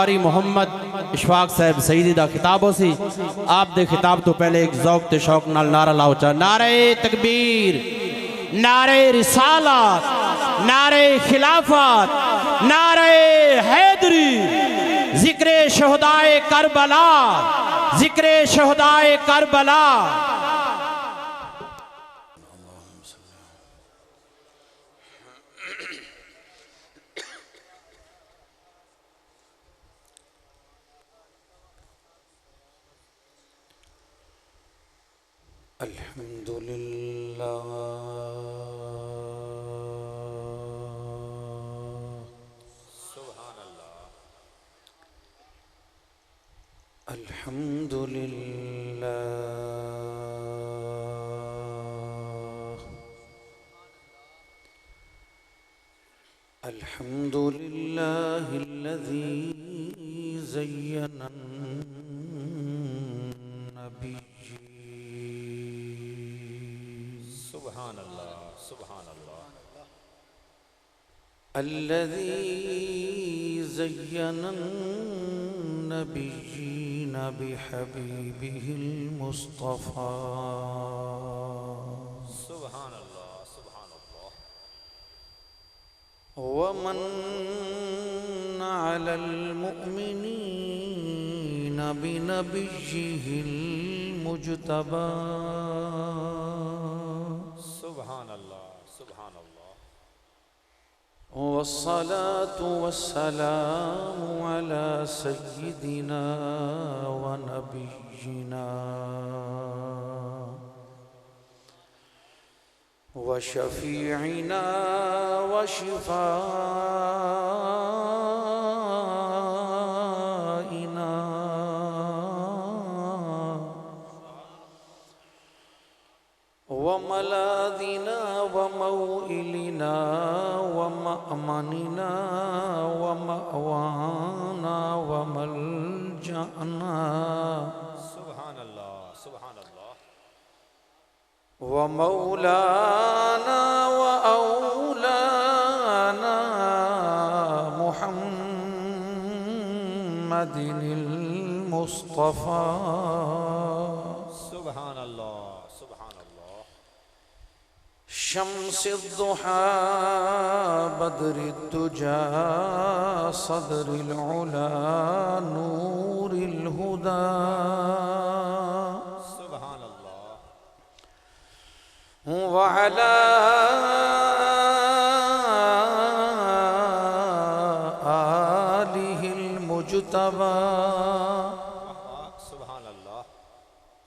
قاری محمد اشفاق صاحب سیدی دا خطابوں سی آپ دے خطاب تو پہلے ایک ذوق تے شوق نال نعرہ لاؤ چاہ نعرہ تکبیر، نعرہ رسالات، نعرہ خلافات، نعرہ حیدری، ذکر شہدائے کربلا، ذکر شہدائے کربلا۔ الحمدللہ سبحان اللہ الحمدللہ الحمدللہ الذی زین النبی سبحان اللہ سبحان اللہ الذي زين النبيين بحبيبه المصطفى سبحان الله سبحان الله ومن على المؤمنين بنبيه المجتبى سبحان اللہ سبحان اللہ والصلاة والسلام على سيدنا ونبينا وشفيعنا وشفائنا وملاذنا وموئلنا ومأمننا ومأوانا وملجأنا سبحان اللہ سبحان اللہ ومولانا وأولانا محمد المصطفى سبحان اللہ سبحان اللہ شمس الضحى بدر الدجى صدر العلا نور الهدى سبحان الله وعلى آله المجتبى سبحان الله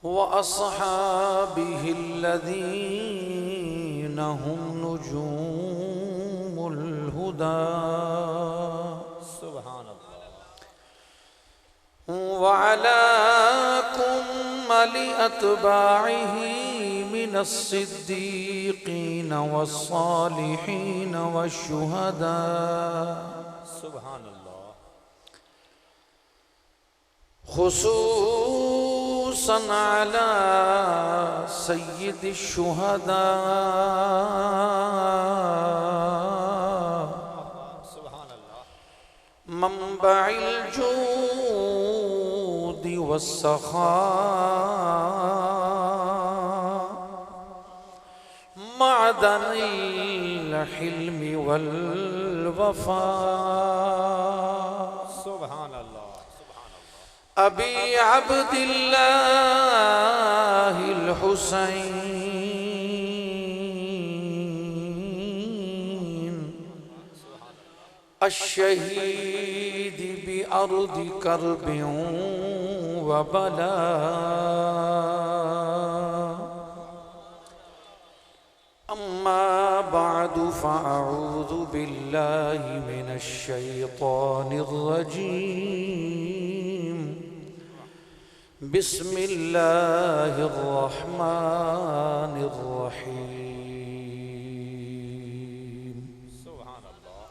وأصحابه الذين هم نجوم الهدى سبحان الله وعلى كمل أتباعه من الصديقين والصالحين والشهداء سبحان الله خصوصا على سيد الشهداء سبحان الله منبع الجود والسخاء معدن الحلم والوفاء سبحان الله أبي عبد الله الحسين الشهيد بأرض كرب وبلاء أما بعد فأعوذ بالله من الشيطان الرجيم بسم الله الرحمن الرحيم سبحان الله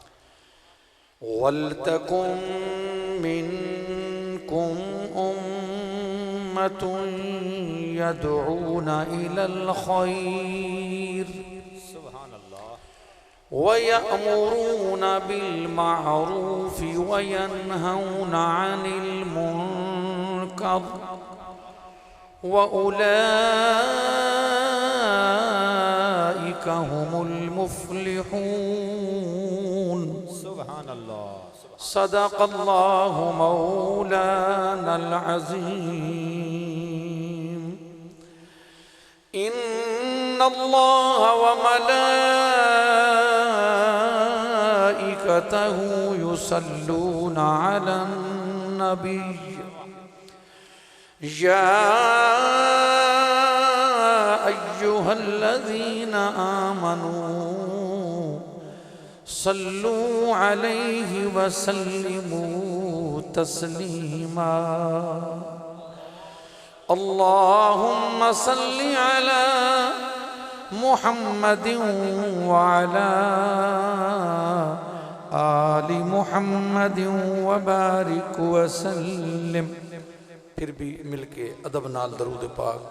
ولتكن منكم أمة يدعون إلى الخير سبحان الله وَيَأْمُرُونَ بِالْمَعْرُوفِ وَيَنْهَوْنَ عَنِ الْمُنْكَرِ وَأُولَئِكَ هُمُ الْمُفْلِحُونَ سبحان اللہ صدق اللہ مولانا العظیم ان اللہ وملائکتہ یصلون علی النبی یا ایہا الذین آمنوا صلوا علیہ وسلموا تسلیما اللہم صل علی محمد وعلی آل محمد وبارک وسلم. پھر بھی مل کے ادب نال درود پاک.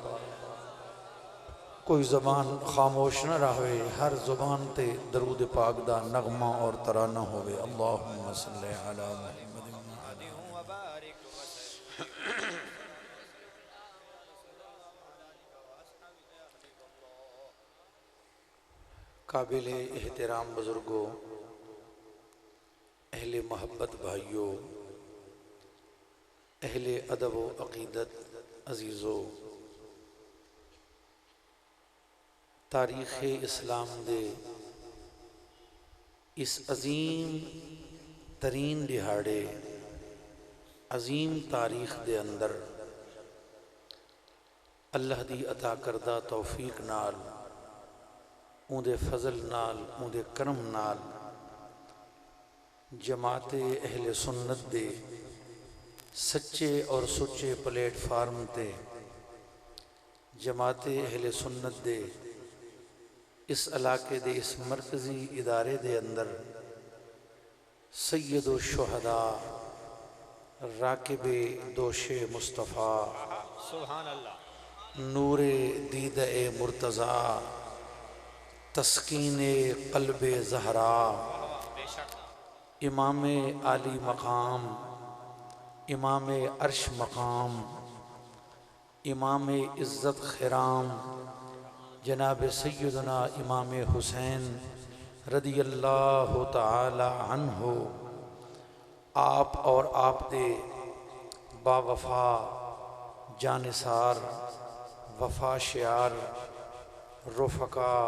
کوئی زبان خاموش نہ رہے، ہر زبان تے درود پاک دا نغمہ اور ترانہ ہوئے. اللہم صلی علی محمد قابل احترام بزرگوں، اہل محبت بھائیوں، اہل ادب و عقیدت عزیزوں، تاریخ اسلام دے اس عظیم ترین دہاڑے، عظیم تاریخ دے اندر اللہ دی عطا کردہ توفیق نال، اون دے فضل نال، اون دے کرم نال جماعت اہل سنت دے سچے اور سچے پلیٹ فارم تے، جماعت اہل سنت دے اس علاقے دے اس مرکزی ادارے دے اندر سید الشہداء راکب دوش مصطفیٰ سبحان اللہ نور دیدہ مرتضیٰ تسکین قلب زہرا امام عالی مقام، امام عرش مقام، امام عزت خرام جناب سیدنا امام حسین رضی اللہ تعالی عنہ، آپ اور آپ دے با وفا جانثار وفا شعار رفقا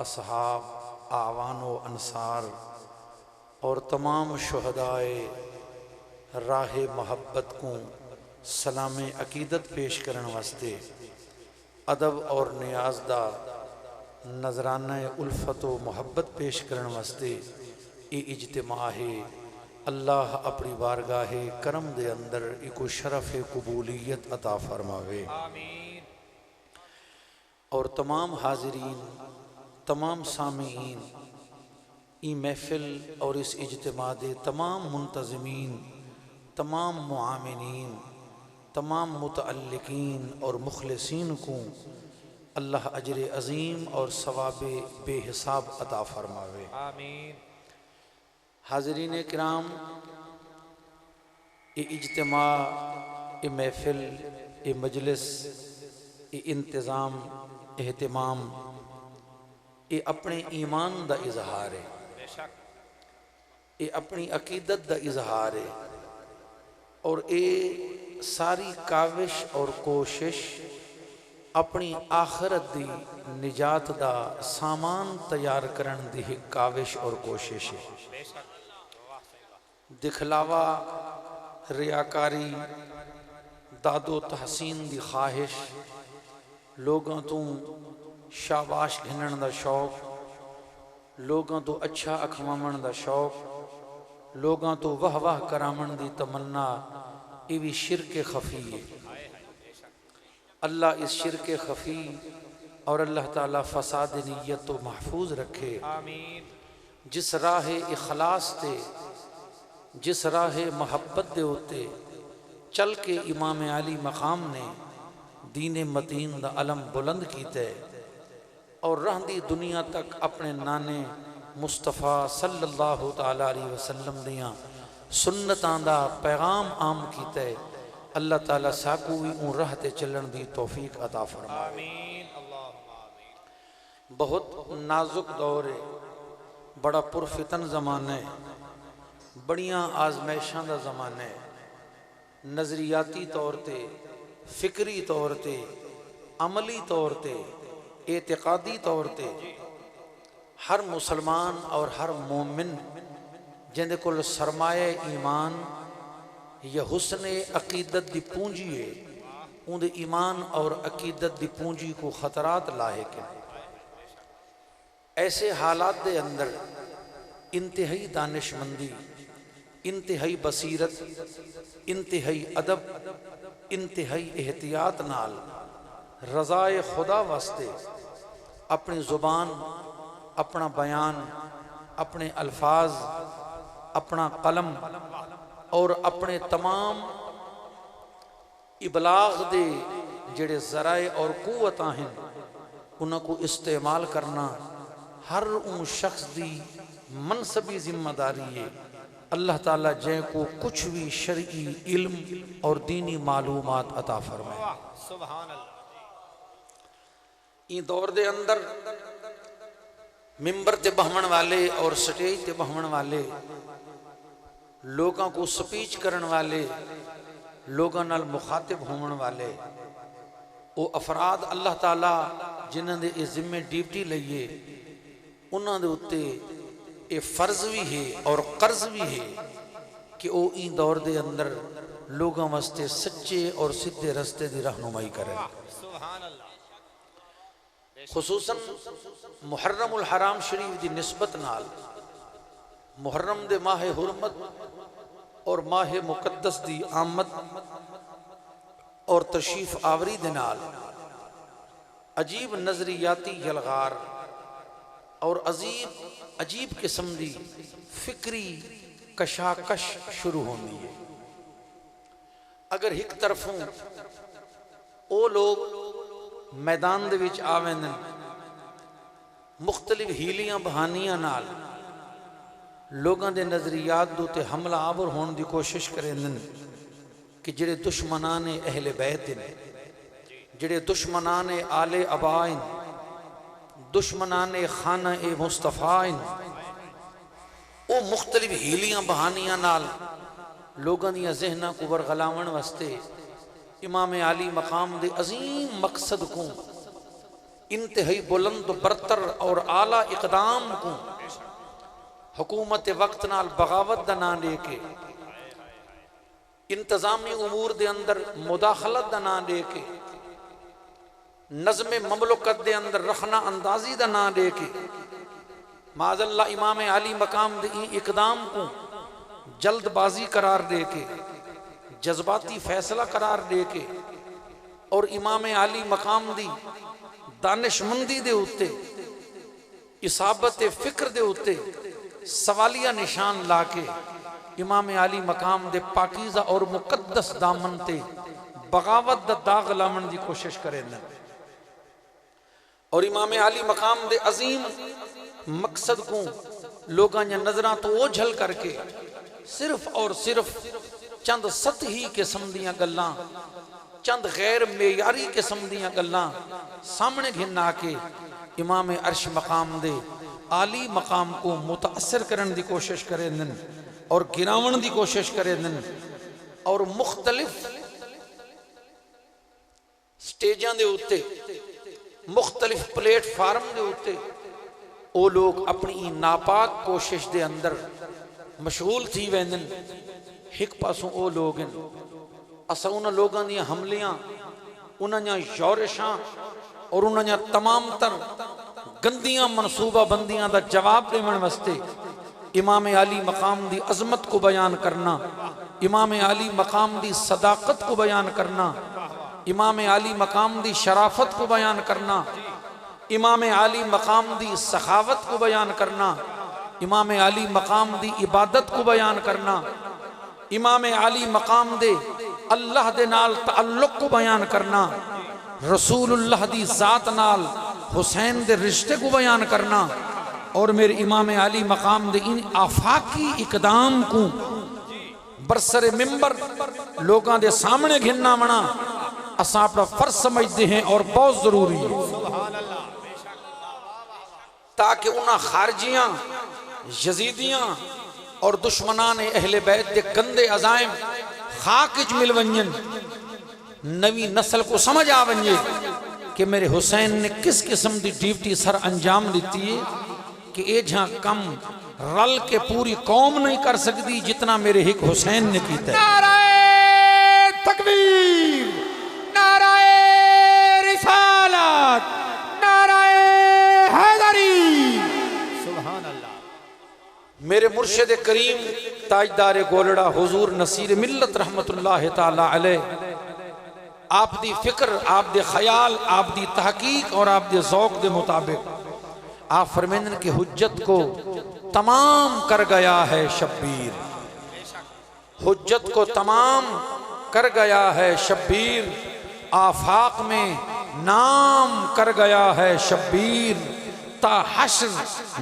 اصحاب اعوان و انصار اور تمام شہدائے راہ محبت کو سلام عقیدت پیش کرن واسطے ادب اور نیاز دا نظرانہ الفت و محبت پیش کرن واسطے یہ اجتماع ہے. اللہ اپنی بارگاہ کرم دے اندر ایک شرف قبولیت عطا فرماوے. آمین. اور تمام حاضرین، تمام سامعین، یہ محفل اور اس اجتماع دے تمام منتظمین، تمام معاملین، تمام متعلقین اور مخلصین کو اللہ اجر عظیم اور ثواب بے حساب عطا فرماوے. آمین. حاضرین کرام، یہ اجتماع، یہ محفل، یہ مجلس، یہ انتظام، اہتمام، یہ اپنے ایمان دا اظہار ہے، بے شک یہ اپنی عقیدت دا اظہار ہے، اور یہ ساری کاوش اور کوشش اپنی آخرت دی نجات دا سامان تیار کرن دی کاوش اور کوشش ہے. بے شک دکھلاوا، ریاکاری، داد و تحسین دی خواہش، لوگاں تو شاباش گھنن دا شوق، لوگاں تو اچھا اکھوامن دا شوق، لوگاں تو واہ واہ کرامن دی تمنا، یہ بھی شرک خفی ہے. اللہ اس شرک خفی اور اللہ تعالیٰ فساد نیت تو محفوظ رکھے. آمین. جس راہ اخلاص تے، جس راہ محبت دے ہوتے چل کے امام علی مقام نے دین متین دا علم بلند کیتے اور رہندی دنیا تک اپنے نانے مصطفیٰ صلی اللہ تعالی علیہ وسلم دیاں سنتاں دا پیغام عام کیتا ہے۔ اللہ تعالیٰ ساکو بھی ان راہ تے چلن دی توفیق عطا فرمائے۔ آمین اللہم آمین۔ بہت نازک دور ہے، بڑا پرفتن زمانہ ہے، بڑیاں آزمائشاں دا زمانہ ہے۔ نظریاتی طور تے، فکری طور تے، عملی طور تے، اعتقادی طور تے ہر مسلمان اور ہر مومن جندے کول سرمایہ ایمان یا حسن عقیدت دی پونجی ہے، ان دے ایمان اور عقیدت دی پونجی کو خطرات لاحق ہیں۔ ایسے حالات دے اندر انتہائی دانشمندی، انتہائی بصیرت، انتہائی ادب، انتہائی احتیاط نال رضائے خدا واسطے اپنی زبان، اپنا بیان، اپنے الفاظ، اپنا قلم اور اپنے تمام ابلاغ دے جڑے ذرائع اور قوتاں ہیں انہاں کو استعمال کرنا ہر ان شخص دی منصبی ذمہ داری ہے۔ اللہ تعالیٰ جن کو کچھ بھی شرعی علم اور دینی معلومات عطا فرمائے۔ سبحان اللہ۔ این دور دے اندر ممبر تے بہمن والے اور سٹیج تے بہمن والے، لوگاں کو سپیچ کرن والے، لوگاں نال مخاطب ہون والے، وہ افراد اللہ تعالیٰ جنہاں دے اس ذمہ ڈیوٹی لئیے انہاں دے اتے یہ فرض بھی ہے اور قرض بھی ہے کہ وہ این دور دے اندر لوگاں واسطے سچے اور سدھے رستے دی رہنمائی کریں۔ سبحان اللہ۔ خصوصاً محرم الحرام شریف دی نسبت نال محرم دے ماہ حرمت اور ماہ مقدس دی آمد اور تشریف آوری دے نال عجیب نظریاتی یلغار اور عجیب قسم دی فکری کشاکش شروع ہوندی ہے۔ اگر ایک طرفوں او لوگ میدان دے وچ آویں مختلف ہیلیاں بہانیاں نال لوگاں دے نظریات دو تے حملہ آور ہون دی کوشش کریں کہ جڑے دشمنان اہل بیت ہیں، جڑے دشمنان آل ابائن، دشمنان خانہ مصطفیٰ او مختلف ہیلیاں بہانیاں نال لوگاں دیاں ذہناں کو ورغلاون واسطے امام علی مقام دے عظیم مقصد کو، انتہائی بلند و برتر اور اعلیٰ اقدام کو حکومت وقت نال بغاوت دا نام لے کے، انتظامی امور دے اندر مداخلت دا نام لے کے، نظم مملکت دے اندر رخنا اندازی دا نام لے کے، معاذ اللہ امام علی مقام دے اقدام کو جلد بازی قرار دے کے، جذباتی فیصلہ قرار دے کے، اور امام علی مقام دی دانشمندی دے اتے، اصابت فکر دے اتے سوالیہ نشان لا کے امام علی مقام دے پاکیزہ اور مقدس دامن تے بغاوت دا داغ لامن دی کوشش کریں۔ اور امام علی مقام دے عظیم مقصد کو لوگاں یا نظران تو وہ جھل کر کے صرف اور صرف چند سطحی قسم دیاں گلاں، چند غیر معیاری قسم دیاں گلاں سامنے گھنا کے امام عرش مقام دے عالی مقام کو متاثر کرن دی کوشش کریں اور گراون دی کوشش کریں اور مختلف سٹیجاں دے ہوتے، مختلف پلیٹ فارم دے ہوتے او لوگ اپنی ناپاک کوشش دے اندر مشغول تھی ویندن۔ ایک پاسوں او لوگ ہیں اسا انہاں لوگاں دیاں حملیاں، انہاں دیاں یورشاں اور انہاں دیاں تمام تر گندیاں منصوبہ بندیاں دا جواب دیون واسطے امام علی مقام دی عظمت کو بیان کرنا، امام علی مقام دی صداقت کو بیان کرنا، امام علی مقام دی شرافت کو بیان کرنا، امام علی مقام دی سخاوت کو بیان کرنا، امام علی مقام دی عبادت کو بیان کرنا، امام علی مقام دے اللہ دے نال تعلق کو بیان کرنا، رسول اللہ دی ذات نال حسین دے رشتے کو بیان کرنا، اور میرے امام علی مقام دے ان آفاقی اقدام کو برسر ممبر لوگاں دے سامنے گھننا منا اساں اپنا فرض سمجھتے ہیں اور بہت ضروری ہے، تاکہ انہاں خارجیاں یزیدیاں اور دشمنان اہل بیت دے گندے عزائم خاکج مل ونجن، نوی نسل کو سمجھ آ ونجے کہ میرے حسین نے کس قسم دی ڈیوٹی سر انجام دیتی ہے کہ اے جہاں کم رل کے پوری قوم نہیں کر سکتی جتنا میرے ایک حسین نے کیتا ہے۔ نعرہ تکبیر، نعرہ رسالت، نعرہ حیدری۔ سبحان اللہ۔ میرے مرشد کریم تاجدار گولڑا حضور نصیر ملت رحمت اللہ تعالی علیہ، آپ دی فکر، آپ دے خیال، آپ دی تحقیق اور آپ دے ذوق دے مطابق آپ فرمیندن کہ حجت کو تمام کر گیا ہے شبیر، حجت کو تمام کر گیا ہے شبیر، آفاق میں نام کر گیا ہے شبیر، تا حشر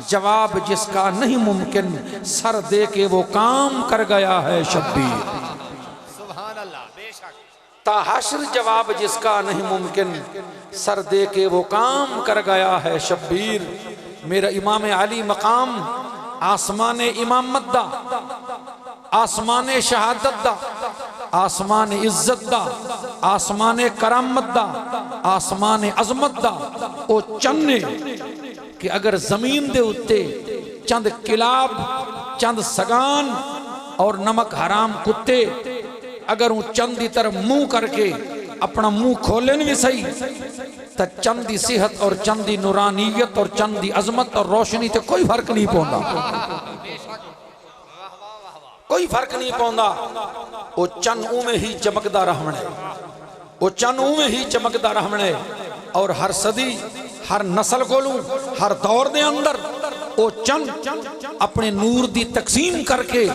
جواب جس کا نہیں ممکن سر دے کے وہ کام کر گیا ہے شبیر، سبحان اللہ، بے شک۔ تا حشر جواب جس کا نہیں ممکن سر دے کے وہ کام کر گیا ہے شبیر۔ میرا امام علی مقام آسمان امامت دا، آسمان شہادت دا، آسمان عزت دا، آسمان کرامت دا، آسمان عظمت دا، او چنے کہ اگر زمین دے اتے چند کلاب، چند سگان اور نمک حرام کتے اگر وہ چند دی طرف منہ کر کے اپنا منہ کھولن بھی صحیح تا چند دی صحت اور چند دی نورانیت اور چند دی عظمت اور روشنی تے کوئی فرق نہیں پوندا، کوئی فرق نہیں پوندا۔ وہ چند میں ہی چمکدا رہمنے، وہ چند میں ہی چمکدا رہمنے، اور ہر صدی، ہر نسل کو لوں، ہر دور دے اندر وہ چند اپنے نور دی تقسیم کر کے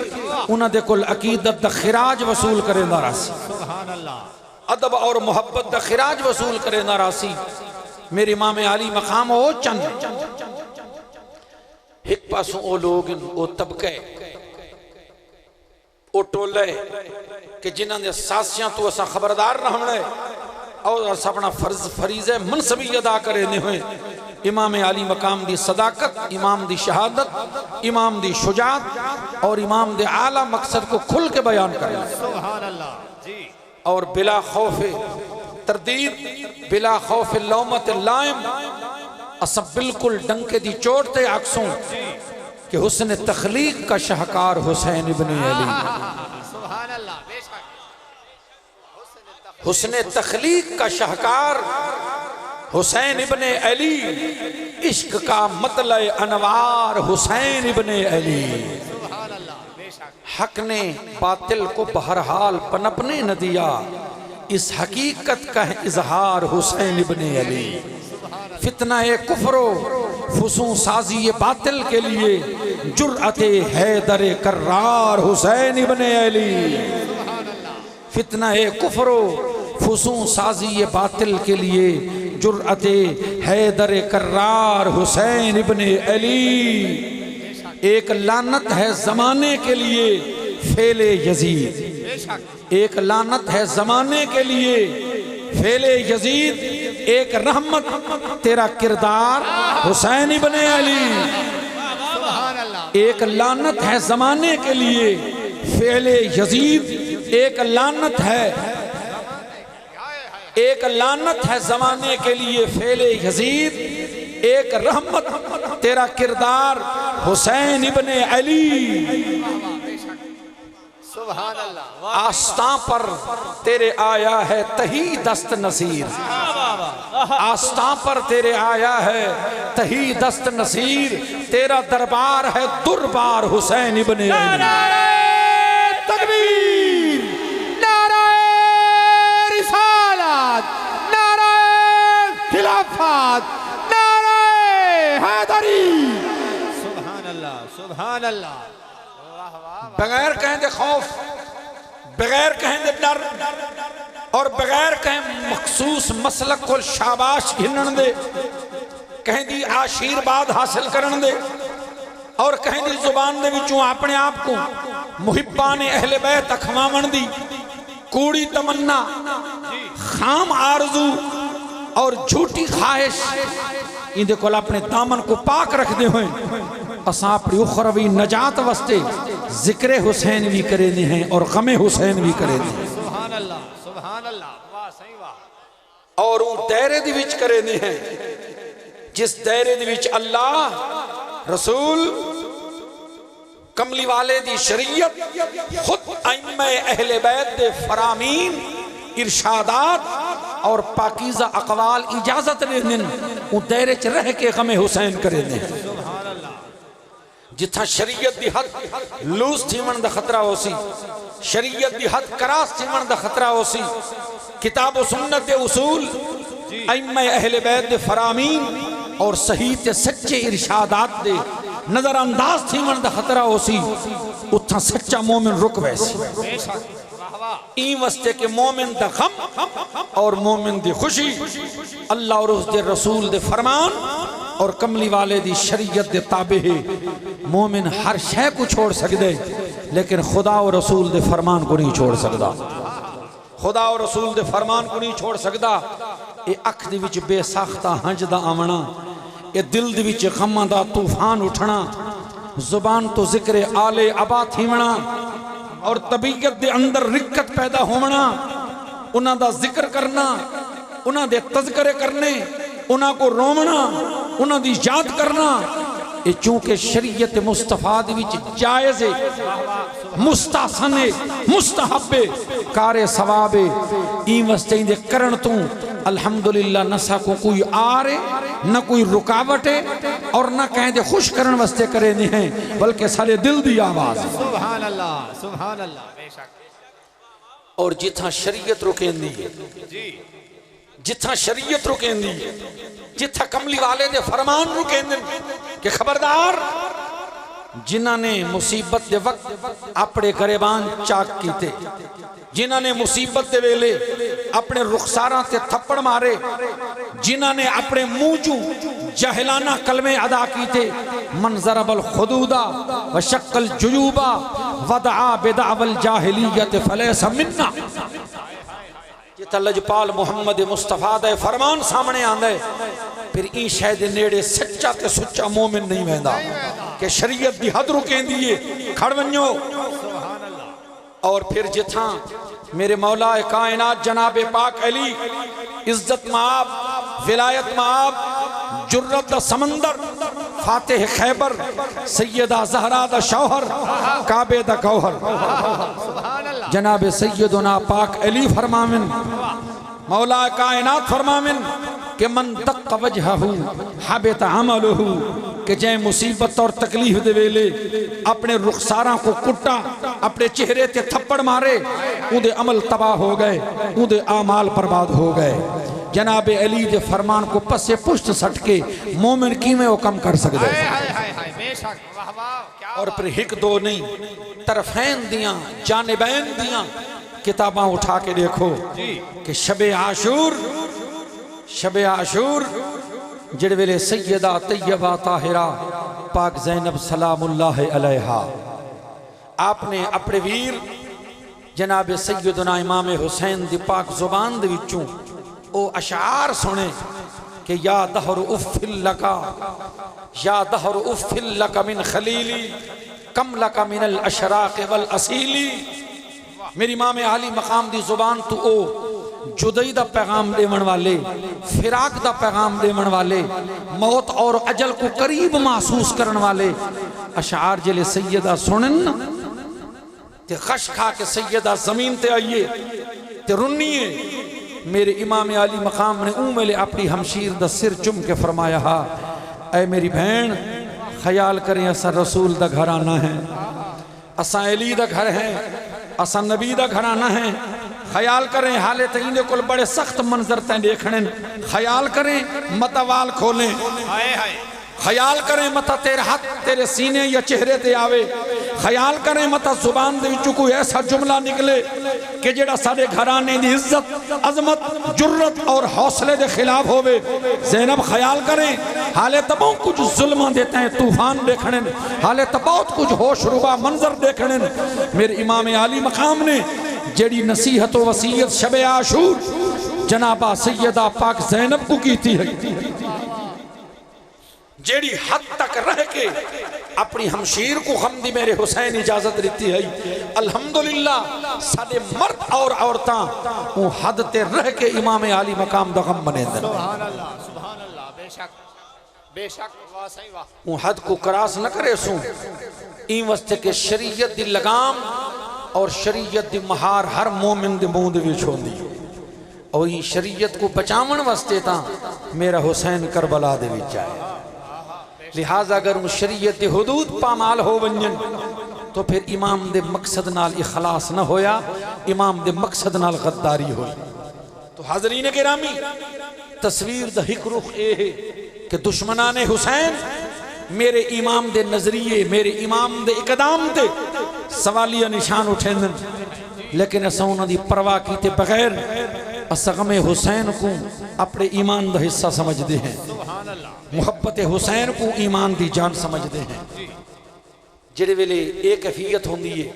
انہاں دے کل عقیدت دا خراج وصول کرے نہ راسی، سبحان اللہ۔ ادب اور محبت دا خراج وصول کرے نہ راسی۔ میرے امام علی مقام او چند ایک پاسوں او لوگ، او طبقے، او ٹولے کہ جنہاں نے ساسیاں تو اسا خبردار رہنے اور اسا اپنا فریض منصبی ادا کرے نے ہوئے۔ امام علی مقام دی صداقت، امام دی شہادت، امام دی شجاعت اور امام دے اعلیٰ مقصد کو کھل کے بیان کرے، سبحان اللہ جی۔ اور بلا خوف تردید، بلا خوف لومت لائم، اسا بالکل ڈنکے دی چوٹتے عکسوں کہ حسن تخلیق کا شہکار حسین ابن علی، سبحان اللہ، بے شک۔ حسن تخلیق کا شہکار حسین ابن علی، عشق کا مطلع انوار حسین ابن علی۔ سبحان اللہ، بے شک۔ حق نے باطل کو بہرحال پنپنے نہ دیا، اس حقیقت کا ہے اظہار حسین ابن علی۔ فتنہ کفر و فسوں سازی باطل کے لیے جرأت حیدر کرار حسین ابن علی، فتنہ کفر و فسوں سازی باطل کے لیے جرأت حیدر کرار حسین ابن علی۔ ایک لعنت ہے زمانے کے لیے فعل یزید، ایک لعنت ہے زمانے کے لیے فعل یزید، ایک رحمت تیرا کردار حسین ابن علی۔ ایک لعنت ہے زمانے کے لیے فعل یزید، ایک لعنت ہے، ایک لعنت ہے زمانے کے لیے فعل یزید، ایک رحمت تیرا کردار حسین ابن علی۔ سبحان اللہ۔ آستاں پر تیرے آیا ہے تہی دست نصیر، آستاں پر تیرے آیا ہے تہی دست نصیر، تیرا دربار ہے دربار حسین ابن علی۔ نعرہ تکبیر، نعرہ رسالت، نعرہ خلافت، نعرہ حیدری۔ سبحان اللہ، سبحان اللہ۔ بغیر کہیں دے خوف، بغیر کہیں دے ڈر اور بغیر کہیں مخصوص مسلک کو شاباش گھنن دے، کہیں دی آشیرباد حاصل کرن دے، اور کہیں دی زبان دے وچوں اپنے آپ کو محبان اہل بیت اکھوامن دی کوڑی تمنا، خام آرزو اور جھوٹی خواہش ان دے کول اپنے دامن کو پاک رکھ دے ہوئے اساں اپنی اخروی نجات واسطے ذکر حسین بھی کرے دی ہیں اور غم حسین بھی کرے دی ہیں، سبحان اللہ سبحان اللہ، واہ صحیح واہ، اور وہ دائرے دی وچ کرے دی ہیں جس دائرے دی وچ اللہ رسول کملی والے دی شریعت خود ائمہ اہل بیت دے فرامین ارشادات اور پاکیزہ اقوال اجازت دے دن وہ دائرے چ رہ کے غم حسین کرے دیں، جتھا شریعت دی حد لوز تھیمن دا خطرہ ہو سی، شریعت دی حد کراس تھیمن دا خطرہ ہو سی، کتاب و سنت دے اصول ائمہ اہل بیت دے فرامین اور صحیح تے سچے ارشادات دے نظر انداز تھیمن دا خطرہ ہو سی، اتھا سچا مومن رک ویسی این واسطے کہ مومن دا غم اور مومن دی خوشی اللہ اور اس دے رسول دے فرمان اور کملی والے دی شریعت دے تابع ہے، مومن ہر شے کو چھوڑ سکدے لیکن خدا اور رسول دے فرمان کو نہیں چھوڑ سکدا، خدا اور رسول دے فرمان کو نہیں چھوڑ سکدا۔ اے اکھ دی وچ بے ساختہ ہنج دا آونا، اے دل دی وچ غماں دا طوفان اٹھنا، زبان تو ذکر آل ابا تھیمنا اور طبیعت دے اندر رکت پیدا ہونا، انہاں دا ذکر کرنا، انہاں دے تذکرے کرنے، انہاں کو رومنا، انہاں دی یاد کرنا، اے چونکہ شریعت مصطفیٰ دی وچ جائز ہے، مستحسن ہے، مستحب ہے، کار ثواب ہے، این واسطے دے کرن تو الحمدللہ نہ ساکو کوئی آرے نہ کوئی رکاوٹ ہے اور نہ کہیں دے خوش کرن واسطے کرے نہیں ہیں بلکہ سارے دل دی آواز ہے، سبحان اللہ سبحان اللہ، بے شک، اور جتھا شریعت رکیں دی ہے، جتھا شریعت رکیں دی ہے، جتھا کملی والے دے فرمان رکیں دی کہ خبردار جنہاں نے مصیبت دے وقت اپنے گریبان چاک کیتے، جنہاں نے مصیبت دے ویلے اپنے رخساراں تے تھپڑ مارے، جنہاں نے اپنے موجو جاہلانہ کلمے ادا کیتے، من ضرب الخدودہ وشق الجیوبہ ودعا بدعو الجاہلیت فلیس منا، یہ تلجپال محمد مصطفیٰ دے فرمان سامنے آندے، پھر این شہد نیڑے سچا تے سچا مومن نہیں ویندا کہ شریعت دی حد رکیں دیئے کھڑ ونجو، اور پھر جتھاں میرے مولا کائنات جناب پاک علی عزت مآب ولایت مآب جرت دا سمندر فاتح خیبر سیدہ زہرا دا شوہر کعبے دا گوہر جناب سیدنا پاک علی فرمامن مولا کائنات فرمامن کہ من دق وجہہ حبت عملہ کہ جائیں مصیبت اور تکلیف دے ویلے اپنے رخساراں کو کٹا، اپنے چہرے تے تھپڑ مارے، ان دے عمل تباہ ہو گئے، ان دے اعمال برباد ہو گئے۔ جناب علی دے فرمان کو پسے پشت سٹ کے مومن کی میں وہ کم کر سکتے ہیں، اور پھر ہک دو نہیں طرفین دیاں جانبین دیاں کتاباں اٹھا کے دیکھو کہ شب عاشور جڑے ویلے سیدہ طیبہ طاہرہ پاک زینب سلام اللہ علیہا آپ نے اپنے ویر جناب سیدنا امام حسین دی پاک زبان دی وچوں او اشعار سنے کہ یا دہر افل لکا یا دہر افل لکا من خلیلی کم لکا من الاشراق والاسیلی، میری امام عالی مقام دی زبان تو او جدائی دا پیغام دیون والے، فراق دا پیغام دیون والے، موت اور اجل کو قریب محسوس کرن والے اشعار جلے سیدہ سنن تے غش کھا کے سیدہ زمین تے آئیے تے رنیے، میرے امام علی مقام نے اوملے اپنی ہمشیر دا سر چم کے فرمایا ہا اے میری بہن خیال کریں اسا رسول دا گھرانہ ہے، اسا علی دا گھر ہے، اسا نبی دا گھرانہ ہے، خیال کریں حالت اینے کل بڑے سخت منظر تین دیکھنے، خیال کریں متوال کھولیں، خیال کریں متا تیرے ہاتھ تیرے سینے یا چہرے تے آوے، خیال کریں متا زبان دے وچوں کوئی ایسا جملہ نکلے کہ جڑا سارے گھرانے دی عزت عظمت جرت اور حوصلے دے خلاف ہوئے. زینب خیال کریں حالے تو بہت کچھ ظلمہ دیتے ہیں طوفان دیکھنے حالے تو بہت کچھ ہوش ربا منظر دیکھنے. میرے امام عالی مقام نے جڑی نصیحت و وصیت شب عاشور جنابہ سیدہ پاک زینب کو کی تھی ہے جیڑی حد تک رہ کے اپنی ہمشیر کو غم دی میرے حسین اجازت رہتی ہے. الحمدللہ سارے مرد اور عورتاں وہ حد تے رہ کے امام عالی مقام دا غم بنے دن. سبحان اللہ بے شک واہ صحیح واہ. وہ حد کو کراس نہ کرے سوں این واسطے کہ شریعت دی لگام اور شریعت دی مہار ہر مومن دی مون دے وچ ہوندی اور این شریعت کو بچاون واسطے تاں میرا حسین کربلا دے وچ آئے. لہذا اگر ان شریعت دے حدود پامال ہو ونجن تو پھر امام دے مقصد نال اخلاص نہ ہویا امام دے مقصد نال غداری ہوئی. تو حاضرین گرامی تصویر دا حق رخ اے ہے کہ دشمنان حسین میرے امام دے نظریے میرے امام دے اقدام دے سوالیہ نشان اٹھیں لیکن ایسا انہوں دی پرواہ کیتے بغیر غم حسین کو اپنے ایمان دا حصہ سمجھ دے ہیں. محبت حسین کو ایمان دی جان سمجھ دے ہیں. جڑے ویلے ایک کیفیت ہوندی ہے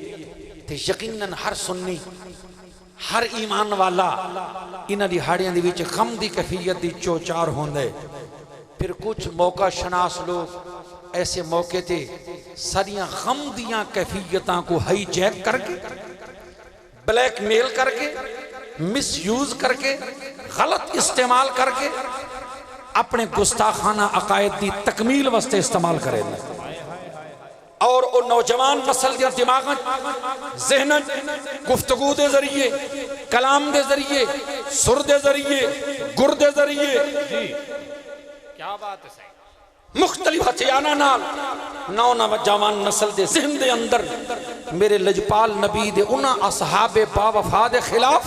تے یقیناً ہر سنی ہر ایمان والا انہ دی ہاڑیاں دی وچ غم دی کیفیت دی چوچار ہوندے. پھر کچھ موقع شناس لوگ ایسے موقع تے ساریاں غم دیاں کیفیتاں کو ہائی جیک کر کے بلیک میل کر کے مس یوز کر کے غلط استعمال کر کے اپنے گستاخانہ عقائد دی تکمیل واسطے استعمال کریں اور او نوجوان نسل دیا دماغ ذہن گفتگو دے ذریعے کلام دے ذریعے سر دے ذریعے گر دے ذریعے کیا بات ہے صحیح مختلف ہتھیانہ نال نوجوان نسل دے ذہن دے اندر میرے لجپال نبی دے انہاں اصحاب با وفا دے خلاف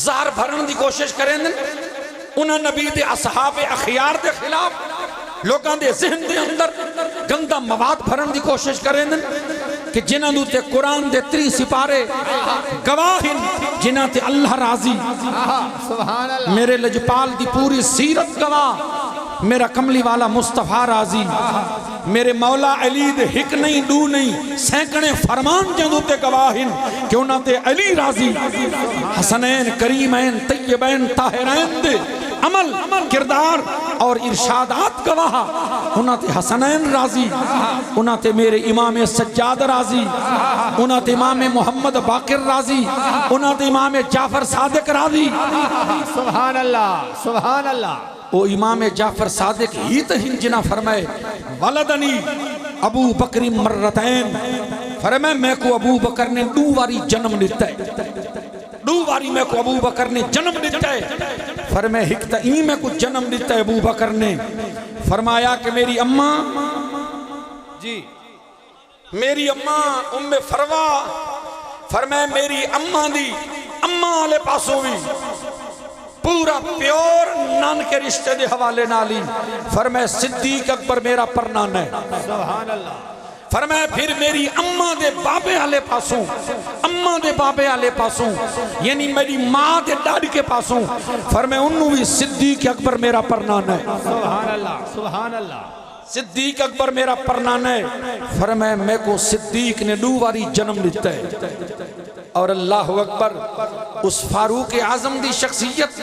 زہر بھرن دی کوشش کریں انہاں نبی دے اصحاب اخیار دے خلاف لوگاں دے ذہن دے اندر گندہ مواد بھرن دی کوشش کریں کہ جنہاں دو تے قرآن دے 3 سپارے گواہن جنہاں تے اللہ راضی میرے لجپال دی پوری سیرت گواہ میرا کملی والا مصطفیٰ راضی میرے مولا علی دے حق نہیں دو نہیں سینکڑے فرمان جندو تے گواہن کہ انہاں تے علی راضی حسنین کریمین طیبین طاہرین دے عمل کردار اور ارشادات گواہ انہاں تے حسنین راضی انہاں تے میرے امام سجاد راضی انہاں تے امام محمد باقر راضی انہاں تے امام جعفر صادق راضی. سبحان اللہ سبحان اللہ. وہ امام جعفر صادق ہی تہین جنہ فرمائے ولدنی ابو بکر مرتین فرمائے میں کو ابو بکر نے 2 باری جنم دیتا ہے 2 باری میں کو ابو بکر نے جنم دیتا ہے. فرمائے ہکتا ہی میں کو جنم دیتا ہے ابو بکر نے. فرمایا کہ میری اماں جی میری اماں ام فروا فرمائے میری اماں دی اماں آلے پاسوں بھی پورا پیور نان کے رشتے دے حوالے نالی. فرمائے صدیق اکبر میرا پرنان ہے. سبحان اللہ. فرمائے پھر میری اماں دے بابے آلے پاسوں اماں دے بابے آلے پاسوں یعنی میری ماں دے ڈاڈی کے پاسوں فرمائے انہوں بھی صدیق اکبر میرا پرنان ہے. سبحان اللہ سبحان اللہ. صدیق اکبر میرا پرنان ہے. فرمائے میں کو صدیق نے 2 باری جنم دیتا ہے. اور اللہ اکبر اس فاروق اعظم دی شخصیت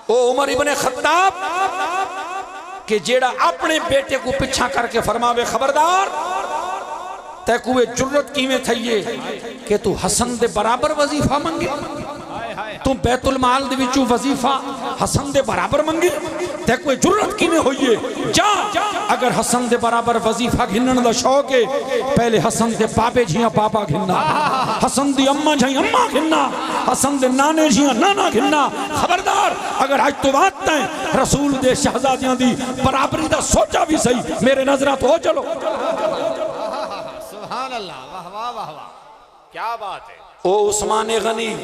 او عمر ابن خطاب کہ جیڑا اپنے بیٹے کو پچھا کر کے فرماوے خبردار تے کوئے جرت کیویں تھئیے کہ تو حسن دے برابر وظیفہ منگے تو بیت المال دے وچوں وظیفہ حسن دے برابر منگے تے کوئی جرت کیویں ہوئیے جا اگر حسن دے برابر وظیفہ گھنن دا شوق ہے پہلے حسن دے بابے جھیاں بابا گھننا حسن دی اماں جھیاں اماں گھننا حسن دے نانے جھیاں نانا گھننا. خبردار اگر آج تو بات ہیں رسول دے شہزادیاں دی برابری دا سوچا بھی صحیح میرے نظرات ہو چلو. سبحان اللہ. واہ واہ واہ واہ کیا بات ہے. او عثمان غنی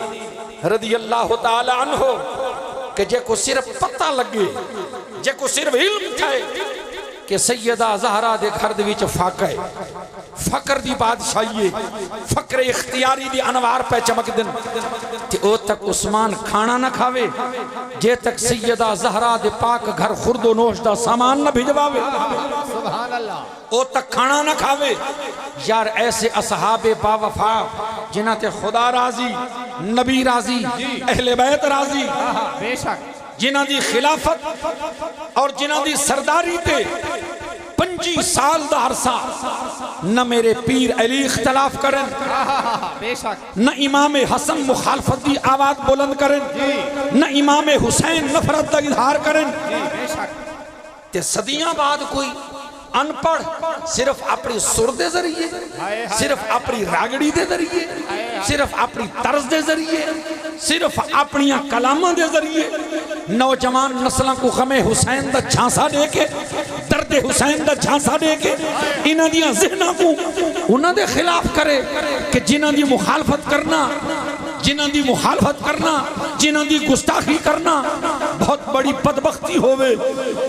رضی اللہ تعالی عنہ کہ جے کو صرف پتہ لگے جے کو صرف علم تھائے کہ سیدہ زہرا دے گھر دے وچ فاقہ ہے، فقر دی بادشاہی ہے، فقر اختیاری دی انوار پہ چمک دن تے او تک عثمان کھانا نہ کھاوے جے تک سیدہ زہرا دے پاک گھر خرد و نوش دا سامان نہ بھجواوے، سبحان اللہ، او تک کھانا نہ کھاوے۔ یار ایسے اصحاب با وفا جنہاں تے خدا راضی، نبی راضی، اہل بیت راضی، بے شک، جنہاں دی خلافت اور جنہاں دی سرداری تے 25 سال دا عرصہ نہ میرے پیر علی اختلاف کرن، بے شک، نہ امام حسن مخالفت دی آواز بلند کرن، نہ امام حسین نفرت دا اظہار کرن، بے شک، تے صدیاں بعد کوئی ان پڑھ صرف اپنی سر دے ذریعے، صرف اپنی راگڑی دے ذریعے، صرف اپنی طرز دے ذریعے، صرف اپنی کلامہ دے ذریعے نوجوان نسلوں کو غم حسین دا جھانسا دے کے، درد حسین دا جھانسا دے کے انہاں دیاں ذہناں کو انہاں دے خلاف کرے کہ جنہاں دی مخالفت کرنا، جنہاں دی مخالفت کرنا، جنہاں دی گستاخی کرنا بہت بڑی بدبختی ہوئے،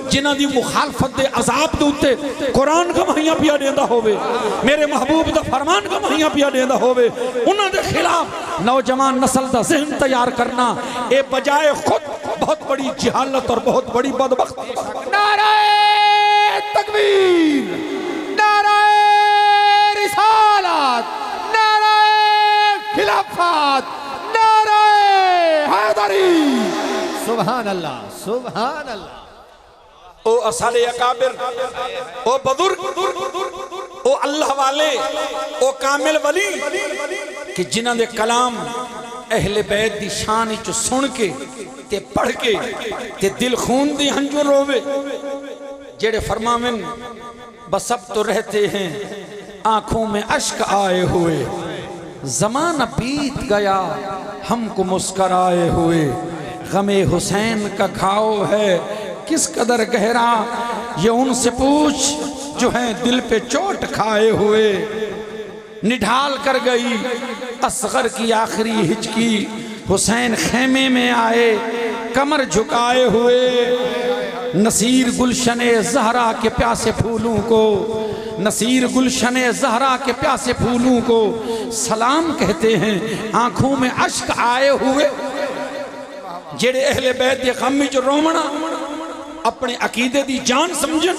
جنہاں دی مخالفت دے عذاب دوتے قرآن کا مہیاں پیا دیندہ ہوئے، میرے محبوب دا فرمان کا مہیاں پیا دیندہ ہوئے، انہاں دے خلاف نوجوان نسل دا ذہن تیار کرنا اے بجائے خود بہت بڑی جہالت اور بہت بڑی بدبختی۔ نعرہ تکبیر، نعرہ رسالت، نعرہ خلافت، نعرہ حیدری، سبحان اللہ، سبحان اللہ، او اصحاب اکابر، او بزرگ، او اللہ والے، او کامل ولی کہ جنہاں دے کلام اہل بیت دی شان چو سن کے تے پڑھ کے تے دل خون دی ہنجر روے، جڑے فرماون بس اب تو رہتے ہیں آنکھوں میں اشک آئے ہوئے، زمانہ بیت گیا ہم کو مسکرائے ہوئے، غم حسین کا گھاؤ ہے کس قدر گہرا یہ ان سے پوچھ جو ہیں دل پہ چوٹ کھائے ہوئے، نڈھال کر گئی اصغر کی آخری ہچکی، حسین خیمے میں آئے کمر جھکائے ہوئے، نصیر گلشن زہرا کے پیاسے پھولوں کو، نصیر گلشن زہرا کے پیاسے پھولوں کو سلام کہتے ہیں، آنکھوں میں اشک آئے ہوئے، جڑے اہل بیت دے غم جو رومنا اپنے عقیدے دی جان سمجھن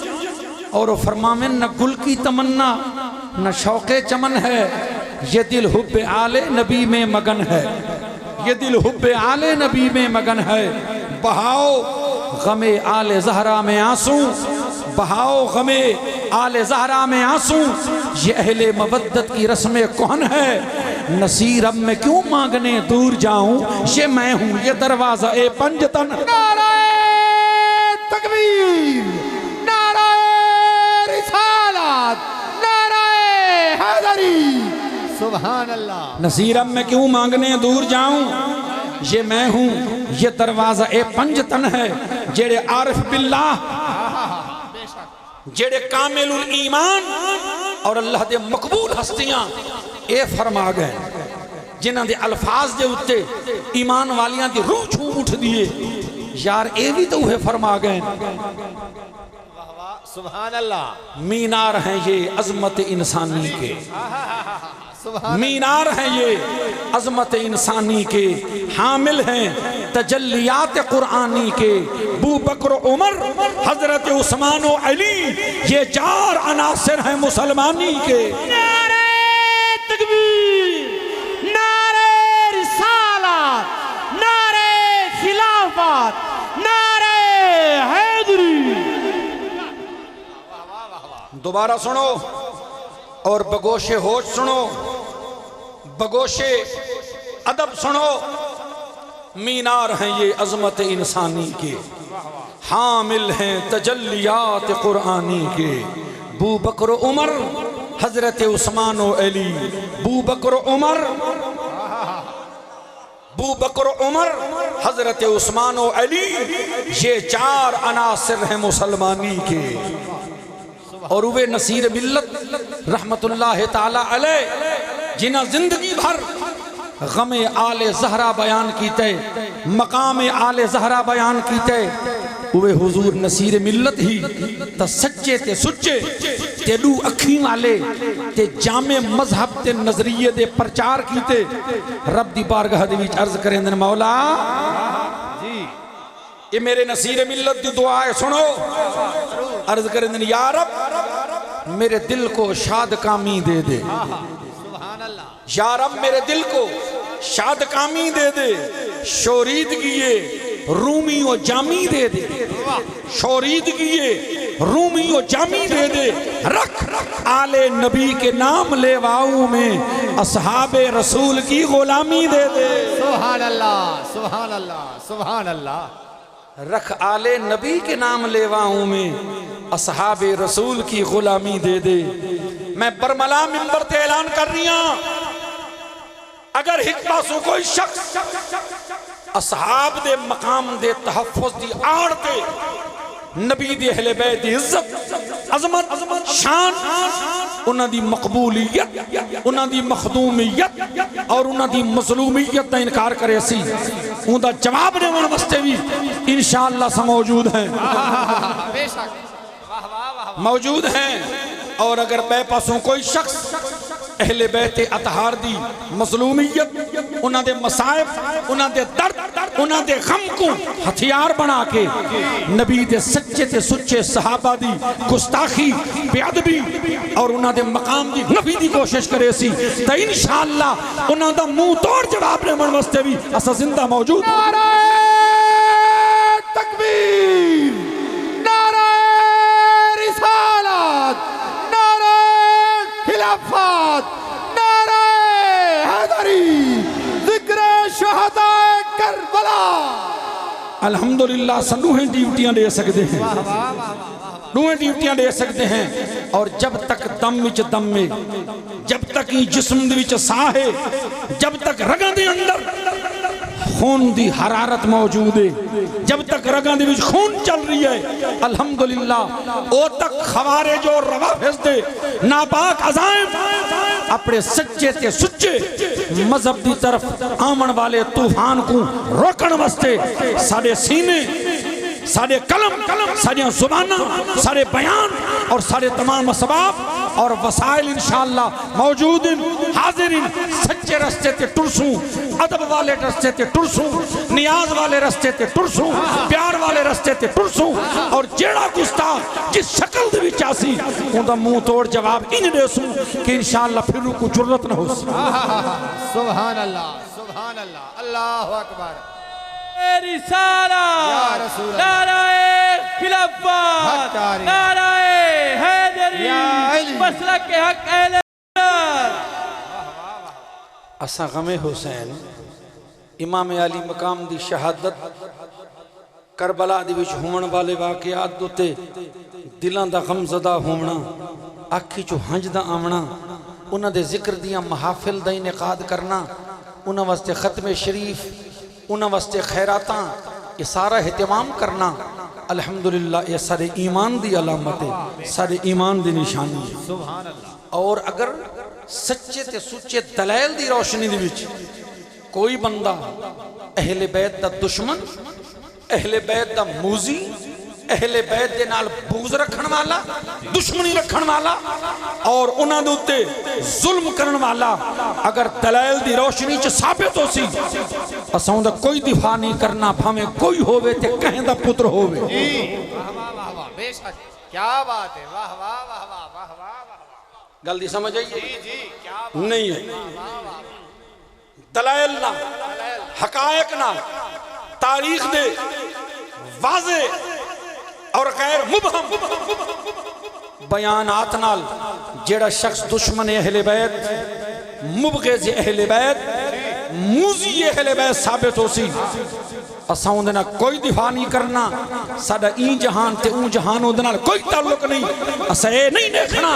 اور فرمامن نہ گل کی تمنا نہ شوق چمن ہے، یہ دل حب آل نبی میں مگن ہے، یہ دل حب آل نبی میں مگن ہے، بہاؤ غم آل زہرا میں آنسوں، بہاؤ غم آل زہرا میں آنسوں، یہ اہل مودت کی رسم کہن ہے، نصیر اب میں کیوں مانگنے دور جاؤں، یہ میں ہوں یہ دروازہ اے پنجتن۔ نعرہ تکبیر، نعرہ رسالت، نعرہ حیدری، سبحان اللہ، نصیر اب میں کیوں مانگنے دور جاؤں، یہ میں ہوں یہ دروازہ اے پنجتن ہے، جڑے عارف باللہ، جڑے کامل الایمان اور اللہ دے مقبول ہستیاں اے فرما گئے، جنہاں دے الفاظ دے اتے ایمان والیاں دی روح چھو اٹھ دیئے، یار اے بھی تو وہ فرما گئے، سبحان اللہ، مینار ہیں یہ عظمت انسانی کے، مینار ہیں یہ عظمت انسانی کے، حامل ہیں تجلیات قرآنی کے، ابو بکر عمر حضرت عثمان و علی یہ 4 عناصر ہیں مسلمانی کے۔ نعرہ تکبیر، نعرہ رسالت، نعرہ خلافت، نعرہ حیدری۔ دوبارہ سنو اور بگوش ہوش سنو، بگوش ادب سنو، مینار ہیں یہ عظمت انسانی کے، حامل ہیں تجلیات قرآنی کے، ابو بکر عمر حضرت عثمان و علی، ابو بکر عمر، ابو بکر عمر حضرت عثمان و علی یہ 4 عناصر ہیں مسلمانی کے، اور وہ نصیر ملت رحمت اللہ تعالی علیہ جنہ زندگی بھر غم آل زہرا بیان کیتے، مقام آل زہرا بیان کیتے، اوے حضور نصیر ملت ہی تا سچے تے سچے تے دو اکھی والے تے جامع مذہب تے نظریے دے پرچار کیتے رب دی بارگاہ دے وچ عرض کریں دن مولا یہ میرے نصیر ملت دی دعا ہے سنو عرض کریں دن یا رب میرے دل کو شاد کامی دے دے یا رب میرے دل کو شاد کامی دے دے شوریدگیے رومی و جامی دے دے شوریدگیے رومی و جامی دے دے رکھ آل نبی کے نام لیواؤں میں اصحاب رسول کی غلامی دے دے سبحان اللہ سبحان اللہ سبحان اللہ رکھ آل نبی کے نام لیواؤں میں اصحاب رسول کی غلامی دے دے میں برملا منبر تے اعلان کر رہی ہوں اگر حکمہ سو کوئی شخص اصحاب دے مقام دے تحفظ دی آڑ تے نبی دی اہل بیت دی عزت عظمت شان انہاں دی مقبولیت انہاں دی مخدومیت اور انہاں دی مظلومیت دا انکار کرے سی ان دا جواب دے ون واسطے بھی انشاءاللہ سے موجود ہیں موجود ہیں اور اگر بے پاسوں کوئی شخص اہل بیت اطہار دی مظلومیت انہاں دے مصائب انہاں دے درد انہاں دے غم کو ہتھیار بنا کے نبی دے سچے تے سچے صحابہ دی گستاخی بے ادبی اور انہاں دے مقام دی نفی دی کوشش کرے سی تا انشاءاللہ انہاں دا منہ توڑ جواب نے من واسطے بھی اسا زندہ موجود نعرہ تکبیر نعرہ رسالت نعرہ خلافت نعرہ حیدری ذکر شہداء کربلا الحمدللہ سنوہیں ڈیوٹیاں دے سکتے ہیں دوہیں ڈیوٹیاں دے سکتے ہیں اور جب تک دم وچ دم میں جب تک ہی جسم وچ ساہ ہے جب تک رگاں دے اندر خون دی حرارت موجود ہے جب تک رگاں دے وچ خون چل رہی ہے الحمدللہ او تک خوارج اور روافض دے ناپاک عزائم اپنے سچے تے سچے مذہب دی طرف آمن والے طوفان کو روکن واسطے سارے سینے سارے کلم سارے زبانہ سارے بیان اور سارے تمام اسباب اور وسائل انشاءاللہ موجود ہیں حاضر ہیں سچے رستے تے ٹرسوں ادب والے رستے تے ٹرسوں نیاز والے رستے تے ٹرسوں پیار والے رستے تے ٹرسوں اور جیڑا گستاخ جس شکل دے وچ آسی اون دا منہ توڑ جواب ان دے سوں کہ انشاءاللہ پھر کو جرت نہ ہو سبحان اللہ اللہ اکبر رسالت نعرہ خلافت نعرہ حیدری مسلک حق اہل اسا غم حسین امام علی مقام دی شہادت کربلا دی وچ ہون والے واقعات دوتے دلاں دا غم زدہ ہونا اکھی چو ہنج دا آمنا انہاں دے ذکر دیاں محافل دا انعقاد کرنا انہاں واسطے ختم شریف انہاں واسطے خیراتاں یہ سارا اہتمام کرنا الحمدللہ یہ سارے ایمان دی علامت ہے سارے ایمان دی نشانی ہے اور اگر سچے تے سچے دلائل دی روشنی دی وچ کوئی بندہ اہل بیت دا دشمن اہل بیت دا موزی اہل بیت دے نال بغض رکھن والا دشمنی رکھن والا اور انہاں دے اوتے ظلم کرن والا اگر دلائل دی روشنی چ ثابت ہو سی اساں دا کوئی دفاع نہیں کرنا بھاویں کوئی ہووے تے کہیں دا پتر ہووے واہ واہ بے شک کیا بات ہے واہ واہ واہ واہ واہ واہ گل دی سمجھ آئیے جی کیا نہیں ہے دلائل نہ حقائق نہ تاریخ دے واضح اور غیر مبہم بیانات نال جیڑا شخص دشمن اہل بیت مبغض اہل بیت موزی اہل بیت ثابت ہو سی اساں اون دے نال کوئی دفاع نہیں کرنا ساڈا این جہان تے اون جہان اون دے نال کوئی تعلق نہیں اساں اے نہیں دیکھنا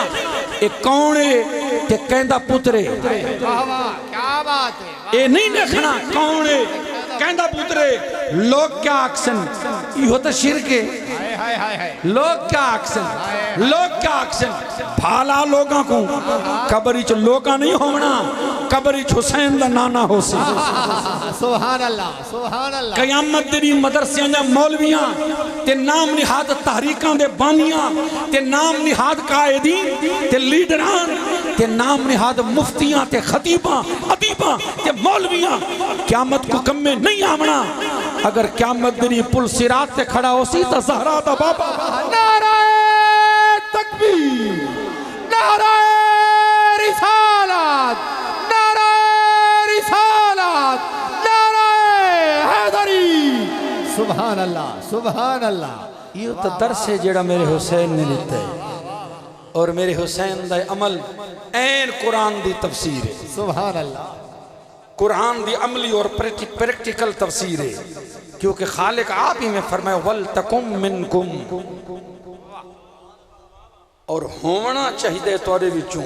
اے کون ہے تے کیندا پترے واہ واہ کیا بات ہے اے نہیں دیکھنا کون ہے کیندا پترے لوگ کیا اکسن یہ ہوتا شرک ہے لوگ کیا اکسن لوگ کیا اکسن بھالا لوگاں کو قبری چ لوگاں نہیں ہونا قبر حسین دا نانا ہو سی سبحان اللہ سبحان اللہ قیامت دی مدرسیاں یا مولویاں تے نام نہاد تحریکاں دے بانیاں تے نام نہاد قائدین تے لیڈران تے نام نہاد مفتیاں تے خطیباں ادیباں تے مولویاں قیامت کو کم میں نہیں آمنا اگر قیامت دی پل صراط تے کھڑا ہو سی تا زہرا دا بابا نعرہ تکبیر نعرہ رسالت نعرہ رسالت نعرہ حیدری سبحان اللہ سبحان اللہ یہ تو درس ہے جڑا میرے حسین نے لیتا ہے اور میرے حسین دا عمل این قرآن دی تفسیر ہے سبحان اللہ قرآن دی عملی اور پریکٹیکل تفسیر ہے کیونکہ خالق آپ ہی میں فرمائے وَلْتَكُمْ مِنْكُمْ اور ہونا چاہیے تورے وچوں